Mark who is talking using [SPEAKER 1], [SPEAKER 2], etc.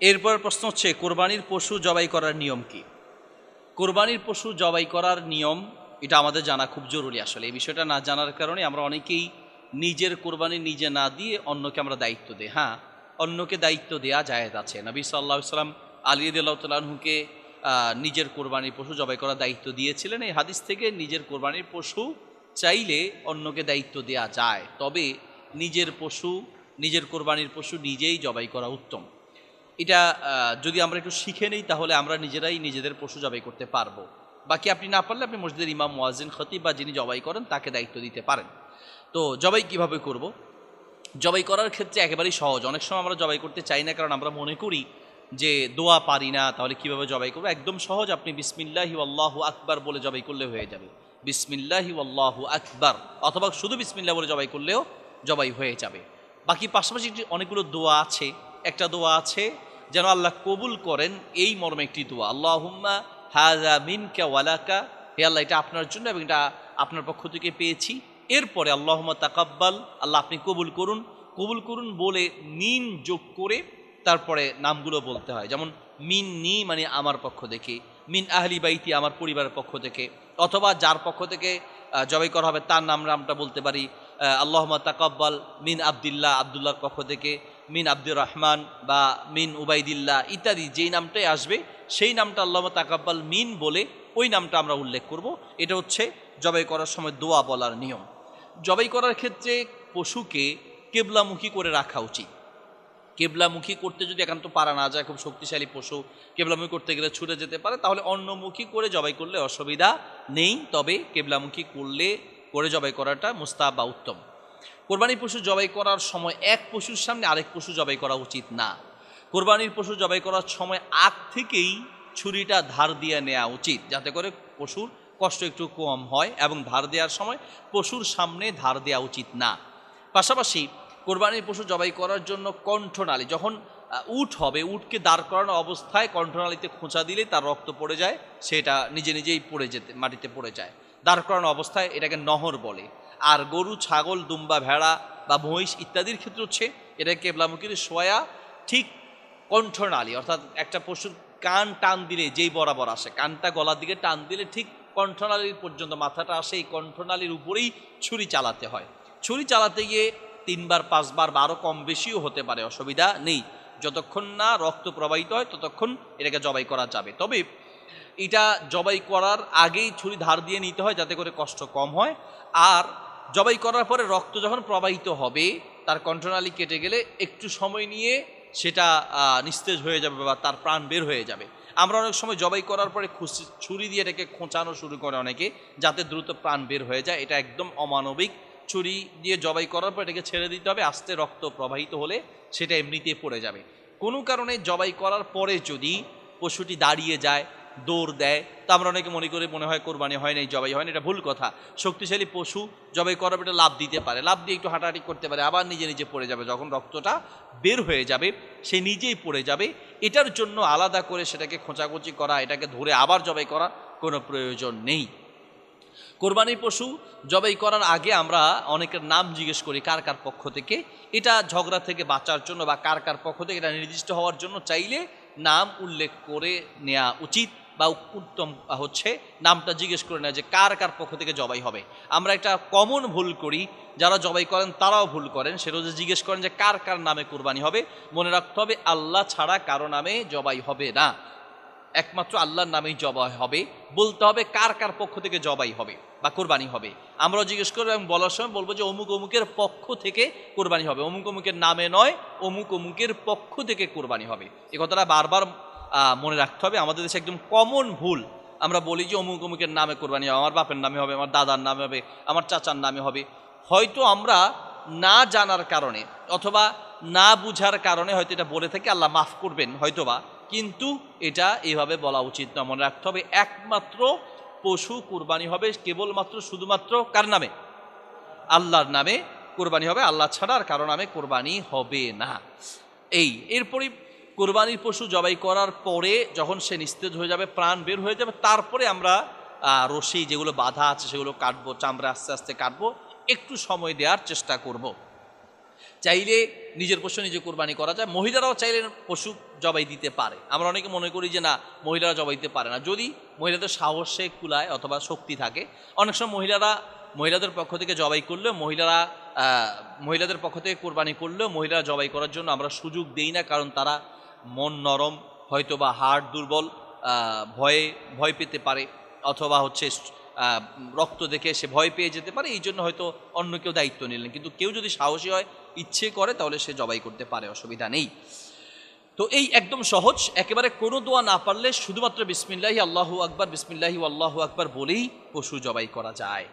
[SPEAKER 1] এরপর প্রশ্ন হচ্ছে কোরবানির পশু জবাই করার নিয়ম কি? কোরবানির পশু জবাই করার নিয়ম এটা আমাদের জানা খুব জরুরি। আসলে এই বিষয়টা না জানার কারণে আমরা অনেকেই নিজের কোরবানি নিজে না দিয়ে অন্যকে আমরা দায়িত্ব দিই। হ্যাঁ, অন্যকে দায়িত্ব দেওয়া জায়েজ আছে। নবী সাল্লাল্লাহু আলাইহি ওয়াসাল্লাম আলী রাদিয়াল্লাহু তাআলা আনহুকে নিজের কোরবানির পশু জবাই করার দায়িত্ব দিয়েছিলেন। এই হাদিস থেকে নিজের কোরবানির পশু চাইলে অন্যকে দায়িত্ব দেওয়া যায়, তবে নিজের পশু, নিজের কোরবানির পশু নিজেই জবাই করা উত্তম। এটা যদি আমরা একটু শিখে নিই তাহলে আমরা নিজেরাই নিজেদের পশু জবাই করতে পারবো। বাকি আপনি না পারলে আপনি মসজিদের ইমাম, মুয়াজ্জিন, খতিব বা যিনি জবাই করেন তাকে দায়িত্ব দিতে পারেন। তো জবাই কিভাবে করব? জবাই করার ক্ষেত্রে একেবারেই সহজ। অনেক সময় আমরা জবাই করতে চাই না, কারণ আমরা মনে করি যে দোয়া পারি না, তাহলে কিভাবে জবাই করবো? একদম সহজ, আপনি বিসমিল্লাহি আল্লাহু আকবার বলে জবাই করলে হয়ে যাবে। বিসমিল্লাহি আল্লাহু আকবার, অথবা শুধু বিসমিল্লাহ বলে জবাই করলেও জবাই হয়ে যাবে। বাকি পাশাপাশি অনেকগুলো দোয়া আছে। একটা দোয়া আছে যেন আল্লাহ কবুল করেন, এই মর্মে একটি দোয়া, আল্লাহুম্মা হাযা মিনকা ওয়ালাকা, হে আল্লাহ এটা আপনার জন্য এবং এটা আপনার পক্ষ থেকে পেয়েছি। এরপরে আল্লাহুম্মা তাকাব্বাল, আল্লাহ আপনি কবুল করুন। কবুল করুন বলে মিন যোগ করে তারপরে নামগুলো বলতে হয়। যেমন মিন্নি মানে আমার পক্ষ থেকে, মিন আহলি বাইতি আমার পরিবারের পক্ষ থেকে, অথবা যার পক্ষ থেকে জবাই করা হবে তার নামটা বলতে পারি, আল্লাহুম্মা তাকাব্বাল মিন আব্দুল্লাহ, আব্দুল্লাহর পক্ষ থেকে, মিন আব্দুর রহমান বা মিন উবাইদিল্লাহ ইত্যাদি যেই নামটাই আসবে সেই নামটা আল্লাহুম্মা তাকাব্বাল মিন বলে ওই নামটা আমরা উল্লেখ করব। এটা হচ্ছে জবাই করার সময় দোয়া বলার নিয়ম। জবাই করার ক্ষেত্রে পশুকে কেবলামুখী করে রাখা উচিত। কেবলামুখী করতে যদি একান্ত পারা না যায়, খুব শক্তিশালী পশু, কেবলামুখী করতে গেলে ছুটে যেতে পারে, তাহলে অন্যমুখী করে জবাই করলে অসুবিধা নেই। তবে কেবলামুখী করে জবাই করাটা মুস্তাহাব বা উত্তম। কোরবানির পশু জবাই করার সময় এক পশুর সামনে আরেক পশু জবাই করা উচিত না। কোরবানির পশু জবাই করার সময় আগ থেকেই ছুরিটা ধার দিয়ে নেওয়া উচিত, যাতে করে পশুর কষ্ট একটু কম হয়, এবং ধার দেওয়ার সময় পশুর সামনে ধার দেওয়া উচিত না। পাশাপাশি কোরবানির পশু জবাই করার জন্য কণ্ঠনালী, যখন উট হবে, উটকে দাঁড় করানো অবস্থায় কণ্ঠনালীতে খোঁচা দিলে তার রক্ত পড়ে যায়, সেটা নিজে নিজেই মাটিতে পড়ে যায়। দাঁড় করানো অবস্থায় এটাকে নহর বলে। আর গরু, ছাগল, দুম্বা, ভেড়া বা মহিষ ইত্যাদির ক্ষেত্রে হচ্ছে এটাকে কেবলামুখী শোয়া ঠিক কণ্ঠনালী, অর্থাৎ একটা পশুর কান টান দিলে যেই বরাবর আসে, কানটা গলার দিকে টান দিলে ঠিক কণ্ঠনালীর পর্যন্ত মাথাটা আসে, এই কণ্ঠনালীর উপরেই ছুরি চালাতে হয়। ছুরি চালাতে গিয়ে 3 বার 5 বার বা আরও কম বেশিও হতে পারে, অসুবিধা নেই। যতক্ষণ না রক্ত প্রবাহিত হয় ততক্ষণ এটাকে জবাই করা যাবে। তবে এটা জবাই করার আগেই ছুরি ধার দিয়ে নিতে হয়, যাতে করে কষ্ট কম হয়। আর জবাই করার পরে রক্ত যখন প্রবাহিত হবে, তার কণ্ঠনালী কেটে গেলে একটু সময় নিয়ে সেটা নিস্তেজ হয়ে যাবে বা তার প্রাণ বের হয়ে যাবে। আমরা অনেক সময় জবাই করার পরে ছুরি দিয়ে এটাকে খোঁচানো শুরু করে অনেকে, যাতে দ্রুত প্রাণ বের হয়ে যায়। এটা একদম অমানবিক। ছুরি দিয়ে জবাই করার পর এটাকে ছেড়ে দিতে হবে, আস্তে রক্ত প্রবাহিত হলে সেটা এমনিতেই পড়ে যাবে। কোনো কারণে জবাই করার পরে যদি পশুটি দাঁড়িয়ে যায়, দৌড় দেয়, তা আমরা অনেকে মনে হয় কোরবানি হয় নাই, জবাই হয় না। এটা ভুল কথা। শক্তিশালী পশু জবাই করার পর এটা লাফ দিতে পারে, লাফ দিয়ে একটু হাঁটাহাঁটি করতে পারে, আবার নিজে নিজে পড়ে যাবে। যখন রক্তটা বের হয়ে যাবে সে নিজেই পড়ে যাবে। এটার জন্য আলাদা করে সেটাকে খোঁচাখুচি করা, এটাকে ধরে আবার জবাই করা কোনো প্রয়োজন নেই। কোরবানির পশু জবাই করার আগে আমরা অনেকের নাম জিজ্ঞেস করি কার কার পক্ষ থেকে। এটা ঝগড়া থেকে বাঁচার জন্য বা কার কার পক্ষ থেকে এটা নির্দিষ্ট হওয়ার জন্য চাইলে নাম উল্লেখ করে নেওয়া উচিত, বা উত্তম হচ্ছে নামটা জিজ্ঞেস করে নেওয়া যে কার কার পক্ষ থেকে জবাই হবে। আমরা একটা কমন ভুল করি, যারা জবাই করেন তারাও ভুল করেন, সেটা হচ্ছে জিজ্ঞেস করেন যে কার কার নামে কোরবানি হবে। মনে রাখতে হবে আল্লাহ ছাড়া কারো নামে জবাই হবে না, একমাত্র আল্লাহর নামেই জবাই হবে। বলতে হবে কার কার পক্ষ থেকে জবাই হবে বা কোরবানি হবে। আমরাও জিজ্ঞেস করবো এবং বলার সময় বলবো যে অমুক অমুকের পক্ষ থেকে কোরবানি হবে, অমুক অমুকের নামে নয়, অমুক অমুকের পক্ষ থেকে কোরবানি হবে। এ কথাটা বারবার মনে রাখতে হবে। আমাদের দেশে একদম কমন ভুল, আমরা বলি যে অমুক অমুকের নামে কোরবানি হবে, আমার বাপের নামে হবে, আমার দাদার নামে হবে, আমার চাচার নামে হবে। হয়তো আমরা না জানার কারণে অথবা না বুঝার কারণে হয়তো এটা বলে থাকি, আল্লাহ মাফ করবেন হয়তোবা, কিন্তু এটা এভাবে বলা উচিত না। মনে রাখতে হবে একমাত্র পশু কুরবানি হবে কেবলমাত্র শুধুমাত্র কার নামে? আল্লাহর নামে কোরবানি হবে, আল্লাহ ছাড়া আর কারো নামে কোরবানি হবে না। এরপরই কোরবানির পশু জবাই করার পরে যখন সে নিস্তেজ হয়ে যাবে, প্রাণ বের হয়ে যাবে, তারপরে আমরা রশি যেগুলো বাঁধা আছে সেগুলো কাটবো, চামড়া আস্তে আস্তে কাটবো, একটু সময় দেওয়ার চেষ্টা করব। চাইলে নিজের পশু নিজে কোরবানি করা যায়, মহিলারাও চাইলে পশু জবাই দিতে পারে। আমরা অনেকে মনে করি যে না, মহিলারা জবাই দিতে পারে না। যদি মহিলাদের সাহসে কুলায় অথবা শক্তি থাকে, অনেক সময় মহিলাদের পক্ষ থেকে জবাই করলেও মহিলাদের পক্ষ থেকে কোরবানি করলেও মহিলারা জবাই করার জন্য আমরা সুযোগ দেই না, কারণ তারা মন নরম, হয়তো বা হাড় দুর্বল, ভয় পেতে পারে, অথবা হচ্ছে রক্ত দেখে সে ভয় পেয়ে যেতে পারে, এই জন্য হয়তো অন্য কেউ দায়িত্ব নিলেন। কিন্তু কেউ যদি সাহসী হয়, ইচ্ছে করে, তাহলে সে জবাই করতে পারে, অসুবিধা নেই। তো এই একদম সহজ, একেবারে কোনো দোয়া না পারলে শুধুমাত্র বিসমিল্লাহি আল্লাহু আকবার, বিসমিল্লাহি আল্লাহু আকবার বলেই পশু জবাই করা যায়।